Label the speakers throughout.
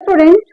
Speaker 1: Students,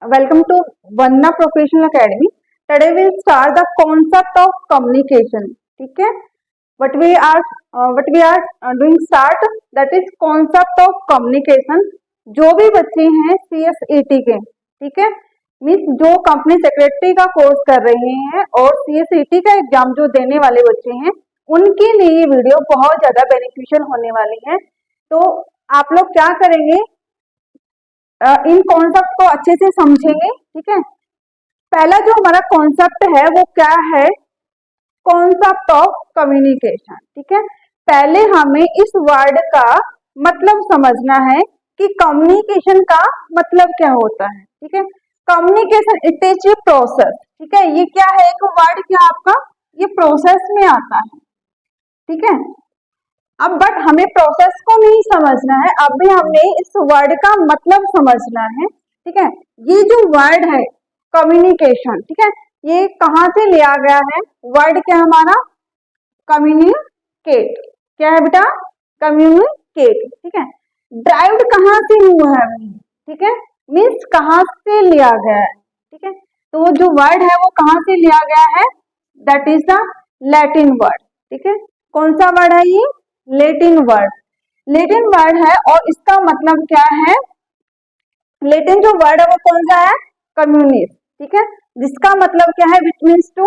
Speaker 1: welcome to Vanna Professional Academy. Today we'll start the concept of communication. ठीक है? What we are doing start, that is concept of communication. जो भी बच्चे हैं CSET के, ठीक है, मीन्स जो कंपनी सेक्रेटरी का कोर्स कर रहे हैं और CSET का एग्जाम जो देने वाले बच्चे हैं, उनके लिए ये वीडियो बहुत ज्यादा बेनिफिशियल होने वाली है। तो आप लोग क्या करेंगे, इन कॉन्सेप्ट को अच्छे से समझेंगे। ठीक है, पहला जो हमारा कॉन्सेप्ट है वो क्या है, कॉन्सेप्ट ऑफ कम्युनिकेशन। ठीक है, पहले हमें इस वर्ड का मतलब समझना है कि कम्युनिकेशन का मतलब क्या होता है। ठीक है, communication it is a process. ठीक है, ये क्या है, एक वर्ड क्या आपका, ये प्रोसेस में आता है। ठीक है, अब बट हमें प्रोसेस को नहीं समझना है, अब भी हमने इस वर्ड का मतलब समझना है। ठीक है, ये जो वर्ड है कम्युनिकेशन, ठीक है, ये कहाँ से लिया गया है, वर्ड क्या हमारा कम्युनिकेट, क्या है बेटा, कम्युनिकेट। ठीक है, ड्राइव्ड कहाँ से हुआ है, ठीक है, मीन्स कहाँ से लिया गया है। ठीक है, तो वो जो वर्ड है वो कहाँ से लिया गया है, that is the Latin word. ठीक है, कौन सा वर्ड है ये, लेटिन वर्ड, लेटिन वर्ड है और इसका मतलब क्या है, लेटिन जो वर्ड है वो कौन सा है, कम्युनिस। ठीक है, जिसका मतलब क्या है, विच मीन्स टू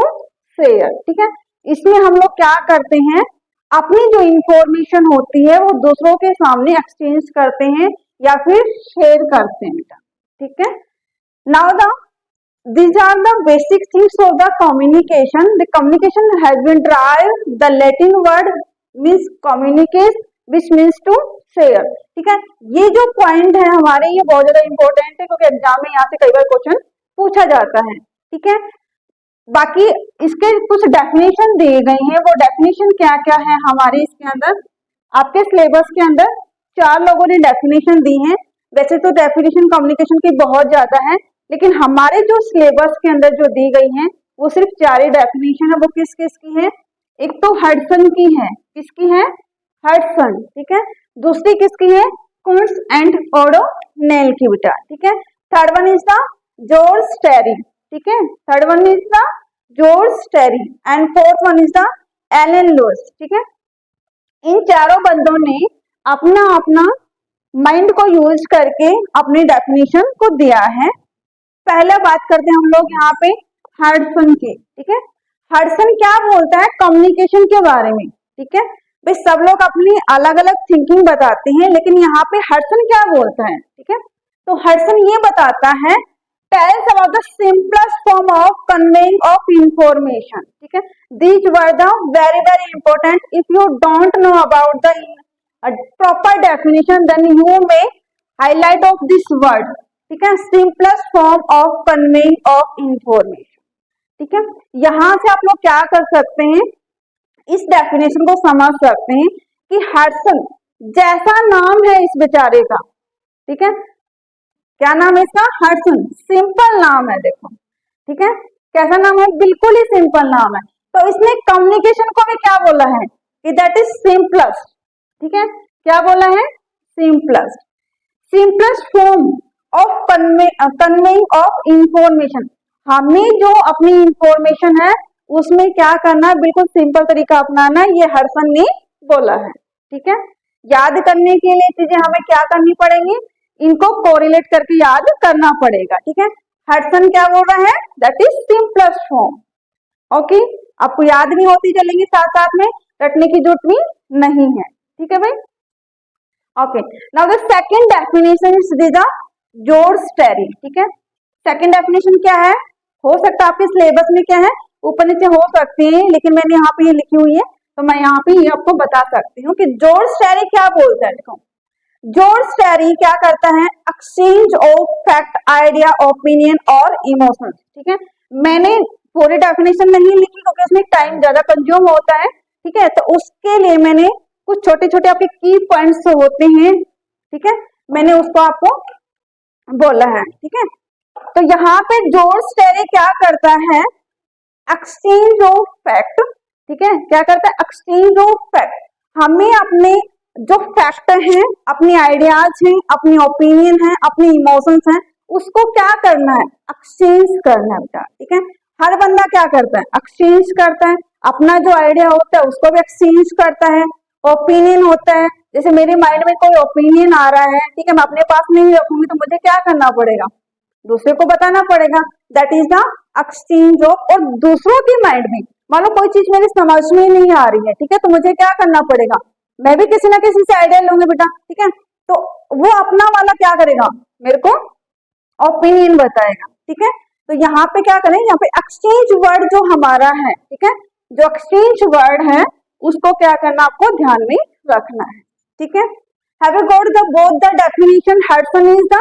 Speaker 1: शेयर। ठीक है, इसमें हम लोग क्या करते हैं, अपनी जो इंफॉर्मेशन होती है वो दूसरों के सामने एक्सचेंज करते हैं या फिर शेयर करते हैं बेटा। ठीक है, now the these are the basic things of the communication. The communication has been derived the Latin word means communicate which means to share. ठीक है, ये जो पॉइंट है हमारे, ये बहुत ज्यादा इंपॉर्टेंट है क्योंकि एग्जाम में यहाँ से कई बार क्वेश्चन पूछा जाता है। ठीक है, बाकी इसके कुछ डेफिनेशन दिए गए हैं, वो डेफिनेशन क्या क्या है हमारे इसके अंदर, आपके सिलेबस के अंदर 4 लोगों ने डेफिनेशन दी है। वैसे तो डेफिनेशन कम्युनिकेशन की बहुत ज्यादा है, लेकिन हमारे जो सिलेबस के अंदर जो दी गई है वो सिर्फ 4 ही डेफिनेशन है। वो किस किस की है, एक तो हडसन की है, किसकी है, हडसन। ठीक है, दूसरी किसकी है, कुंट्स एंड ओडोनेल की बेटा। ठीक है, third one is the George Terry. ठीक है, third one is the George Terry and fourth one is the Allen Louis. ठीक है, इन चारों बंदों ने अपना अपना माइंड को यूज करके अपनी डेफिनेशन को दिया है। पहले बात करते हैं हम लोग यहाँ पे हडसन की। ठीक है, हडसन क्या बोलता है कम्युनिकेशन के बारे में। ठीक है भाई, सब लोग अपनी अलग अलग थिंकिंग बताते हैं, लेकिन यहाँ पे हडसन क्या बोलता है। ठीक है, तो हडसन ये बताता है, tells about the simplest form of conveying of information. ठीक है, these were the very very important, if you don't know about the proper definition then you may highlight of this word. ठीक है, simplest form of conveying of information. ठीक है, यहां से आप लोग क्या कर सकते हैं, इस डेफिनेशन को समझ सकते हैं कि हडसन जैसा नाम है इस बेचारे का, ठीक है, क्या नाम है इसका, हडसन, सिंपल नाम है, देखो। ठीक है, कैसा नाम है, बिल्कुल ही सिंपल नाम है। तो इसने कम्युनिकेशन को भी क्या बोला है कि दैट इज सिंपलेस्ट। ठीक है, क्या बोला है, simplest, simplest form of conveying of information. हमें जो अपनी इंफॉर्मेशन है उसमें क्या करना है, बिल्कुल सिंपल तरीका अपनाना है, ये हडसन ने बोला है। ठीक है, याद करने के लिए चीजें हमें क्या करनी पड़ेंगी, इनको कोरिलेट करके याद करना पड़ेगा। ठीक है, हडसन क्या बोल रहा है, that is simplest form. Okay, आपको याद नहीं होती चलेंगी, साथ साथ में रटने की जरूरत भी नहीं है। ठीक है भाई, okay, now the second definition is the George Terry. ठीक है, सेकंड डेफिनेशन क्या है, हो सकता है आपके सिलेबस में क्या है, ऊपर नीचे हो सकती है, लेकिन मैंने यहाँ पे ये लिखी हुई है तो मैं यहाँ पे ये आपको बता सकती हूँ कि जॉर्ज टेरी क्या बोलता है। देखो, जॉर्ज टेरी क्या करता है, exchange of fact, idea, opinion और इमोशंस। ठीक है, मैंने पूरी डेफिनेशन नहीं लिखी क्योंकि उसमें टाइम ज्यादा कंज्यूम होता है। ठीक है, तो उसके लिए मैंने कुछ छोटे छोटे आपके की पॉइंट्स होते हैं, ठीक है, मैंने उसको आपको बोला है। ठीक है, तो यहाँ पे जॉर्ज टेरी क्या करता है, एक्सचेंज ऑफ फैक्ट। ठीक है, क्या करता है, एक्सचेंज ऑफ फैक्ट, हमें अपने जो फैक्ट हैं, अपनी आइडियाज हैं, अपनी ओपिनियन है, अपनी इमोशंस हैं, उसको क्या करना है, एक्सचेंज करना है बेटा। ठीक है, हर बंदा क्या करता है, एक्सचेंज करता है, अपना जो आइडिया होता है उसको भी एक्सचेंज करता है। ओपिनियन होता है, जैसे मेरे माइंड में कोई ओपिनियन आ रहा है, ठीक है, मैं अपने पास नहीं रखूंगी तो मुझे क्या करना पड़ेगा, दूसरे को बताना पड़ेगा। That is the exchange of. और दूसरों की माइंड में मान लो कोई चीज मेरी समझ में नहीं आ रही है, ठीक है, तो मुझे क्या करना पड़ेगा, मैं भी किसी ना किसी से आइडिया लूंगी बेटा। ठीक है, तो वो अपना वाला क्या करेगा, मेरे को ओपिनियन बताएगा। ठीक है, तो यहाँ पे क्या करें, यहाँ पे एक्सचेंज वर्ड जो हमारा है, ठीक है, जो एक्सचेंज वर्ड है उसको क्या करना, आपको ध्यान में रखना है। ठीक है, have you got the both the definition, Hudson is the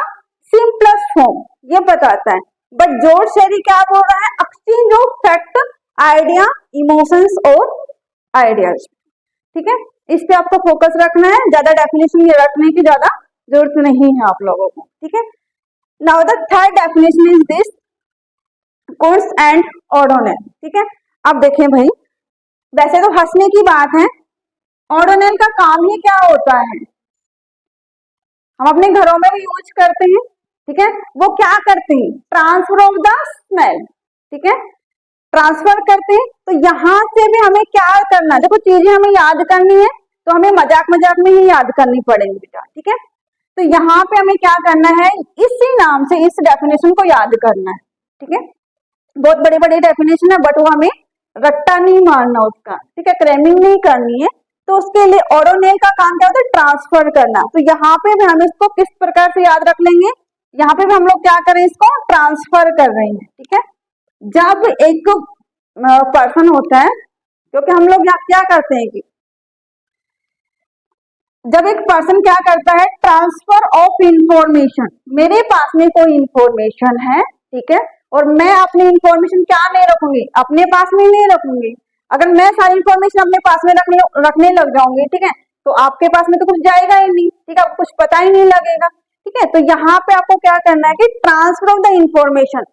Speaker 1: simplest form, ये बताता है। बट जॉर्ज शेरी क्या बोल रहा है, exchange of fact, idea, emotions और आइडियाज। ठीक है, इस पे आपको फोकस रखना है, ज्यादा डेफिनेशन ये रखने की ज्यादा जरूरत नहीं है आप लोगों को। ठीक है, now the third definition is this, Koontz and O'Donnell. ठीक है, अब देखें भाई, वैसे तो हंसने की बात है, ऑर्डोनेल का काम ही क्या होता है, हम अपने घरों में भी यूज करते हैं। ठीक है, वो क्या करते हैं, ट्रांसफर ऑफ द स्मेल। ठीक है, ट्रांसफर करते हैं। तो यहाँ से भी हमें क्या करना है, देखो चीजें हमें याद करनी है तो हमें मजाक मजाक में ही याद करनी पड़ेगी बेटा। ठीक है, तो यहाँ पे हमें क्या करना है, इसी नाम से इस डेफिनेशन को याद करना है। ठीक है, बहुत बड़े बड़े डेफिनेशन है बट वो हमें रट्टा नहीं मारना उसका। ठीक है, क्रैमिंग नहीं करनी है, तो उसके लिए ऑर्डोनेल का काम क्या होता है, ट्रांसफर करना। तो यहाँ पे भी हम इसको किस प्रकार से याद रख लेंगे, यहाँ पे भी हम लोग क्या करें, इसको ट्रांसफर कर रहे हैं। ठीक है, जब एक पर्सन होता है, क्योंकि हम लोग यहाँ क्या करते हैं कि जब एक पर्सन क्या करता है, ट्रांसफर ऑफ इंफॉर्मेशन, मेरे पास में कोई इंफॉर्मेशन है, ठीक है, और मैं अपनी इंफॉर्मेशन क्या नहीं रखूंगी, अपने पास में नहीं रखूंगी। अगर मैं सारी इंफॉर्मेशन अपने पास में रखने लग जाऊंगी, ठीक है, तो आपके पास में तो कुछ जाएगा ही नहीं। ठीक है, आपको कुछ पता ही नहीं लगेगा। ठीक है, तो यहाँ पे आपको क्या करना है कि ट्रांसफर ऑफ द इंफॉर्मेशन,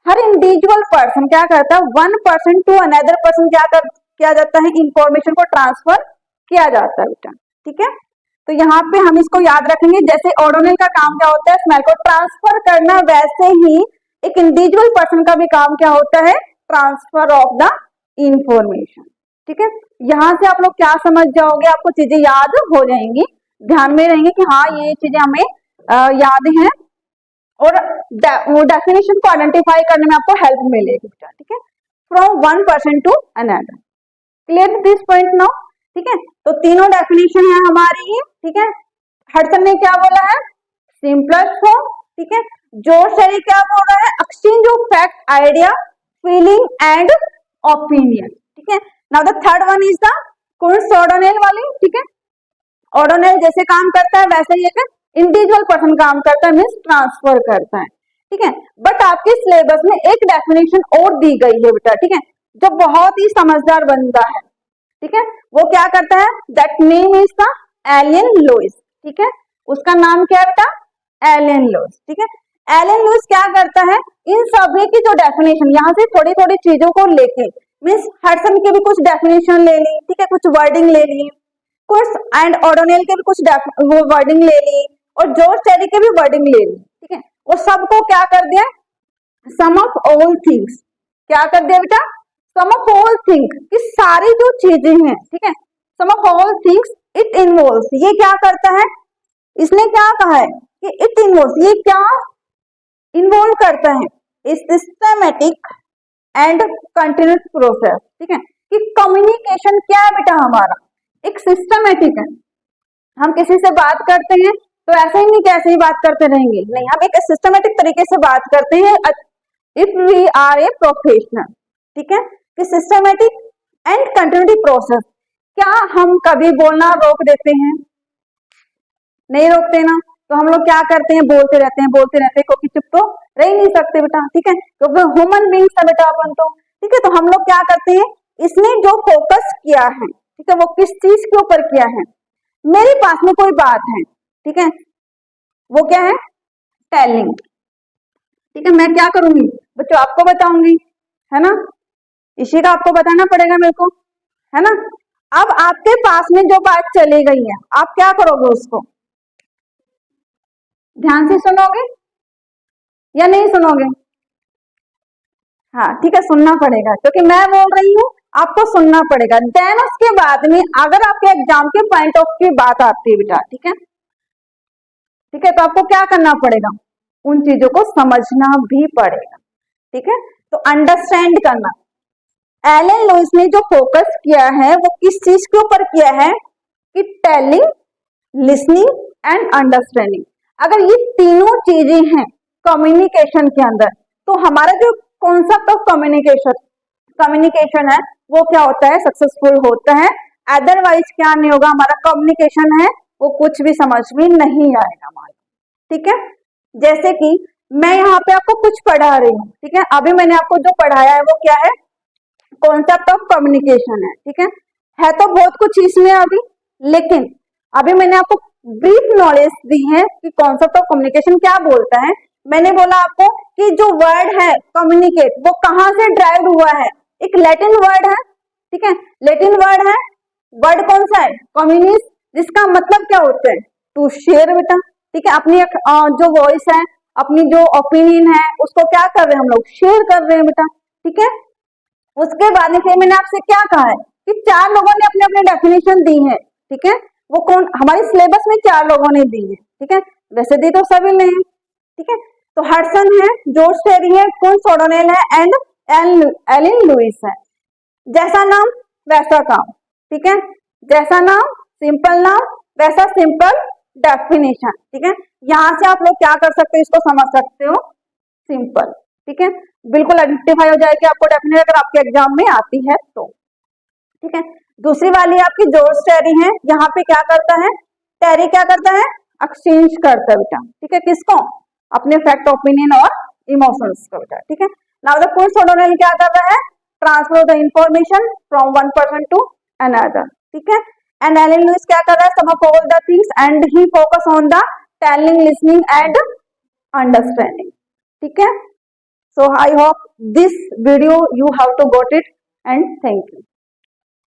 Speaker 1: हर इंडिविजुअल पर्सन क्या करता है, one person to another person किया जाता है, इंफॉर्मेशन को ट्रांसफर किया जाता है बेटा। ठीक है, तो यहाँ पे हम इसको याद रखेंगे, जैसे ऑर्डोनेल का काम क्या होता है, स्मेल को ट्रांसफर करना, वैसे ही एक इंडिविजुअल पर्सन का भी काम क्या होता है, ट्रांसफर ऑफ द इंफॉर्मेशन। ठीक है, यहाँ से आप लोग क्या समझ जाओगे, आपको चीजें याद हो जाएंगी, ध्यान में रहेंगे कि हाँ ये चीजें हमें याद हैं, और वो डेफिनेशन को आइडेंटिफाई करने में आपको हेल्प मिलेगी बेटा। ठीक है, from one person to another, clear this point now. ठीक है, तो तीनों डेफिनेशन है हमारी ये। ठीक है, हडसन ने क्या बोला है, सिंपलेस्ट फॉर्म। ठीक है, जॉर्ज शेरी क्या बोल रहा है, exchange of fact, idea, feeling and opinion. ठीक है, now the third one is the Koontz O'Donnell वाली। ठीक है, ऑर्डोनेल जैसे काम करता है वैसे ही एक इंडिविजुअल पर्सन काम करता है, मीन्स ट्रांसफर करता है। ठीक है, बट आपके सिलेबस में एक डेफिनेशन और दी गई है बेटा। ठीक है, जो बहुत ही समझदार बंदा है, ठीक है, वो क्या करता है, that name is the alien Louis. ठीक है, उसका नाम क्या है बेटा, एलियन लुइस। ठीक है, एलियन लुइस क्या करता है, इन सभी की जो डेफिनेशन, यहाँ से थोड़ी थोड़ी चीजों को लेके, मीन्स हडसन की भी कुछ डेफिनेशन ले ली, ठीक है, कुछ वर्डिंग ले ली, कुछ एंड ऑर्डोनेल के भी कुछ वो वर्डिंग ले ली, और जॉर्ज शेरी के भी वर्डिंग ले ली। ठीक है, और सबको क्या कर दिया, सम ऑफ ऑल थिंग्स, क्या कर दिया बेटा, सम ऑफ ऑल थिंग्स, कि सारी जो चीजें हैं, ठीक है, sum of all things it involves, ये क्या करता है, इसने क्या कहा है कि इट इन्वॉल्व्स, ये क्या इन्वॉल्व करता है, सिस्टमैटिक एंड कंटिन्यूस प्रोसेस। ठीक है, कि कम्युनिकेशन क्या है बेटा, हमारा एक सिस्टमैटिक है। हम किसी से बात करते हैं तो ऐसे ही नहीं कैसे ही बात करते रहेंगे, नहीं, हम एक सिस्टमैटिक तरीके से बात करते हैं, if we are a professional. ठीक है, कि सिस्टमैटिक एंड कंटिन्यूटी प्रोसेस, क्या हम कभी बोलना रोक देते हैं, नहीं रोकते ना, तो हम लोग क्या करते हैं, बोलते रहते हैं बोलते रहते हैं, क्योंकि चुप तो रह ही नहीं सकते बेटा। ठीक है, क्योंकि ह्यूमन बींग्स है बेटा अपन तो। ठीक है, तो हम लोग क्या करते हैं, इसने जो फोकस किया है, ठीक है, वो किस चीज के ऊपर किया है, मेरे पास में कोई बात है, ठीक है, वो क्या है, टेलिंग। ठीक है, मैं क्या करूंगी बच्चों, आपको बताऊंगी, है ना, इसी का आपको बताना पड़ेगा मेरे को, है ना। अब आपके पास में जो बात चली गई है, आप क्या करोगे? उसको ध्यान से सुनोगे या नहीं सुनोगे? हाँ ठीक है, सुनना पड़ेगा क्योंकि मैं बोल रही हूँ, आपको सुनना पड़ेगा। देन उसके बाद में अगर आपके एग्जाम के पॉइंट ऑफ की बात आती है बेटा, ठीक है, ठीक है, तो आपको क्या करना पड़ेगा? उन चीजों को समझना भी पड़ेगा, ठीक है। तो अंडरस्टैंड करना, एलन लुइस ने जो फोकस किया है वो किस चीज के ऊपर किया है? कि टेलिंग, लिसनिंग एंड अंडरस्टैंडिंग। अगर ये तीनों चीजें हैं कम्युनिकेशन के अंदर, तो हमारा जो कॉन्सेप्ट ऑफ कम्युनिकेशन है वो क्या होता है? सक्सेसफुल होता है। अदरवाइज क्या नहीं होगा? हमारा कम्युनिकेशन है वो कुछ भी समझ में नहीं आएगा हमारा, ठीक है। जैसे कि मैं यहाँ पे आपको कुछ पढ़ा रही हूँ, ठीक है, अभी मैंने आपको जो पढ़ाया है वो क्या है? कॉन्सेप्ट ऑफ कम्युनिकेशन है, ठीक है तो बहुत कुछ इसमें अभी, लेकिन अभी मैंने आपको ब्रीफ नॉलेज दी है कि कॉन्सेप्ट ऑफ कम्युनिकेशन क्या बोलता है। मैंने बोला आपको कि जो वर्ड है कम्युनिकेट वो कहां से ड्राइव हुआ है? एक लैटिन वर्ड है, ठीक है, लैटिन वर्ड है। वर्ड कौन सा है? कम्युनिस, जिसका मतलब क्या होता है? टू शेयर बेटा, ठीक है। अपनी जो वॉइस है, अपनी जो ओपिनियन है, उसको क्या कर रहे हैं हम लोग? शेयर कर रहे हैं बेटा, ठीक है। उसके बाद में फिर मैंने आपसे क्या कहा है कि चार लोगों ने अपने अपने डेफिनेशन दी है, ठीक है। वो कौन? हमारे सिलेबस में चार लोगों ने दी है, ठीक है, वैसे दी तो सभी ने है, ठीक है। तो हडसन है, जॉर्ज टेरी है, कुंस ओडोनेल है एंड एलन लुइस है। जैसा नाम वैसा काम, ठीक है, जैसा नाम सिंपल नाम वैसा सिंपल डेफिनेशन, ठीक है। यहां से आप लोग क्या कर सकते हो? इसको समझ सकते हो सिंपल, ठीक है, बिल्कुल आइडेंटिफाई हो जाएगी आपको डेफिनेट अगर आपके एग्जाम में आती है तो, ठीक है। दूसरी वाली आपकी जॉर्ज टेरी है, यहाँ पे क्या करता है? टेरी क्या करता है? एक्सचेंज करता है बेटा, ठीक है, किसको? अपने फैक्ट, ओपिनियन और इमोशंस को बेटा, ठीक है। नाउ द कुंस ओडोनेल क्या कर रहा है? Transfer the information from one person to another, ठीक है। एंड एलन लुइस क्या कर रहा है? Sum of all the things and he focus on the telling, listening and understanding, ठीक है। So I hope this video you have to got it, and thank you.